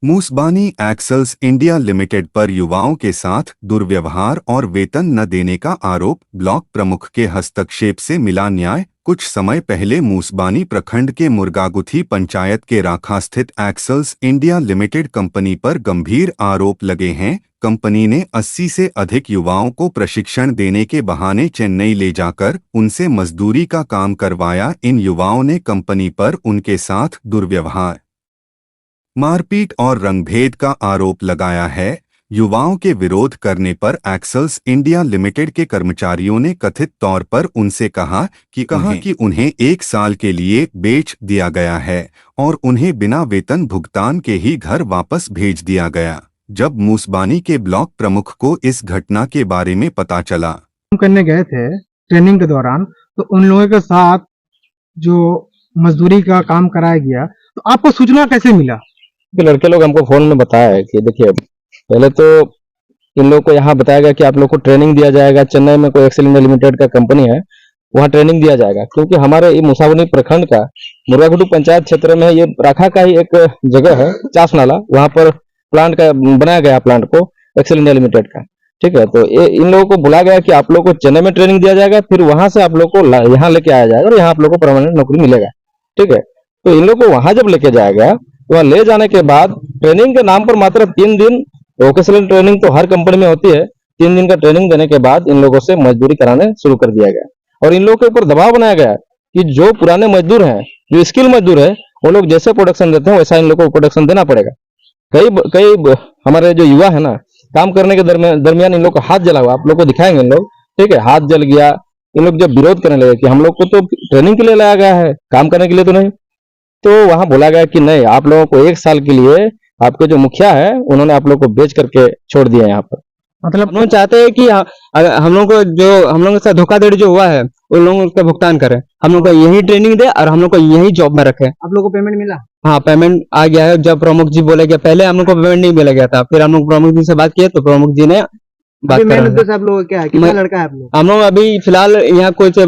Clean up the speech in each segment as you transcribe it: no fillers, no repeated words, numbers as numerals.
मूसबानी एक्सेल्स India limited पर युवाओं के साथ दुर्व्यवहार और वेतन न देने का आरोप, ब्लॉक प्रमुख के हस्तक्षेप से मिला न्याय। कुछ समय पहले मूसबानी प्रखंड के मुर्गागुथी पंचायत के राखा स्थित एक्सेल्स इंडिया लिमिटेड कंपनी पर गंभीर आरोप लगे हैं। कंपनी ने 80 से अधिक युवाओं को प्रशिक्षण देने के बहाने चेन्नई ले जाकर उनसे मजदूरी का काम करवाया। इन युवाओं ने कंपनी पर उनके साथ दुर्व्यवहार, मारपीट और रंगभेद का आरोप लगाया है। युवाओं के विरोध करने पर एक्सेल्स इंडिया लिमिटेड के कर्मचारियों ने कथित तौर पर उनसे कहा कि उन्हें 1 साल के लिए बेच दिया गया है और उन्हें बिना वेतन भुगतान के ही घर वापस भेज दिया गया। जब मूसबानी के ब्लॉक प्रमुख को इस घटना के बारे में पता चला, करने गए थे ट्रेनिंग के दौरान, तो उन लोगों के साथ जो मजदूरी का काम कराया गया, तो आपको सूचना कैसे मिला? कि लड़के लोग हमको फोन में बताया है कि देखिए, पहले तो इन लोगों को यहाँ बताया गया कि आप लोग को ट्रेनिंग दिया जाएगा। चेन्नई में कोई एक्सेल इंडिया लिमिटेड का कंपनी है, वहाँ ट्रेनिंग दिया जाएगा। क्योंकि हमारे ये मूसाबनी प्रखंड का मुर्गागुथी पंचायत क्षेत्र में ये राखा का ही एक जगह है, चास नाला, वहाँ पर प्लांट का बनाया गया, प्लांट को एक्सेल इंडिया लिमिटेड का। ठीक है, तो ये इन लोगों को बुला गया कि आप लोग को चेन्नई में ट्रेनिंग दिया जाएगा, फिर वहां से आप लोग को यहाँ लेके आया जाएगा और यहाँ आप लोग को परमानेंट नौकरी मिलेगा। ठीक है, तो इन लोग को वहां जब लेके जाया गया, वहां ले जाने के बाद ट्रेनिंग के नाम पर मात्र 3 दिन, वोकेशनल ट्रेनिंग तो हर कंपनी में होती है, 3 दिन का ट्रेनिंग देने के बाद इन लोगों से मजदूरी कराने शुरू कर दिया गया। और इन लोगों के ऊपर दबाव बनाया गया कि जो पुराने मजदूर हैं, जो स्किल मजदूर है, वो लोग जैसे प्रोडक्शन देते हैं वैसा इन लोगों को प्रोडक्शन देना पड़ेगा। कई हमारे जो युवा है ना, काम करने के दरमियान इन लोग का हाथ जला हुआ, आप लोग को दिखाएंगे इन लोग। ठीक है, हाथ जल गया। इन लोग जब विरोध करने लगे कि हम लोग को तो ट्रेनिंग के लिए लाया गया है, काम करने के लिए तो नहीं, तो वहां बोला गया कि नहीं, आप लोगों को 1 साल के लिए आपके जो मुखिया है उन्होंने आप लोग को बेच करके छोड़ दिया यहाँ पर। मतलब हम लोग चाहते हैं कि हम लोग को जो हम लोग के साथ धोखाधड़ी जो हुआ है उन लोगों का भुगतान करें, हम लोग को यही ट्रेनिंग दे और हम लोग को यही जॉब में रखे। आप लोग को पेमेंट मिला? हाँ, पेमेंट आ गया है। जब प्रमुख जी बोले गया, पहले हम लोग को पेमेंट नहीं मिला गया था, फिर हम लोग प्रमुख जी से बात किए तो प्रमुख जी ने बात मेन करा। उद्देश्य आप लोगों का क्या है? कितना लड़का है आप लोग? हम लोग अभी फिलहाल यहाँ कुछ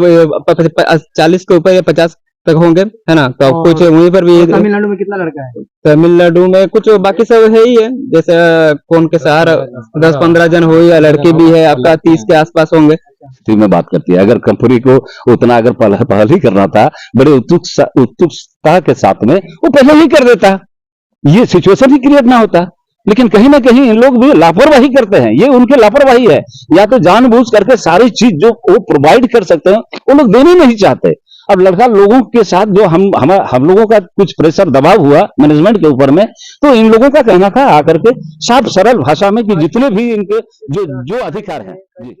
40 के ऊपर या 50 तक होंगे, है ना। तो और कुछ वहीं पर भी तमिलनाडु में कितना लड़का है? तमिलनाडु में कुछ बाकी सब है ही है, जैसे कौन के शहर 10-15 जन हो, या लड़के भी है आपका 30 के आसपास होंगे। में बात करती है, अगर कंपनी को उतना अगर पहल ही करना था, बड़े उत्सुकता के साथ में वो पहले ही कर देता, ये सिचुएशन ही क्रिएट ना होता। लेकिन कहीं ना कहीं इन लोग भी लापरवाही करते हैं, ये उनकी लापरवाही है। या तो जानबूझ करके सारी चीज जो वो प्रोवाइड कर सकते हैं वो लोग देने नहीं चाहते। अब लड़का लोगों के साथ जो हम लोगों का कुछ प्रेशर दबाव हुआ मैनेजमेंट के ऊपर में, तो इन लोगों का कहना था आकर के साफ सरल भाषा में कि जितने भी इनके जो अधिकार हैं, जी।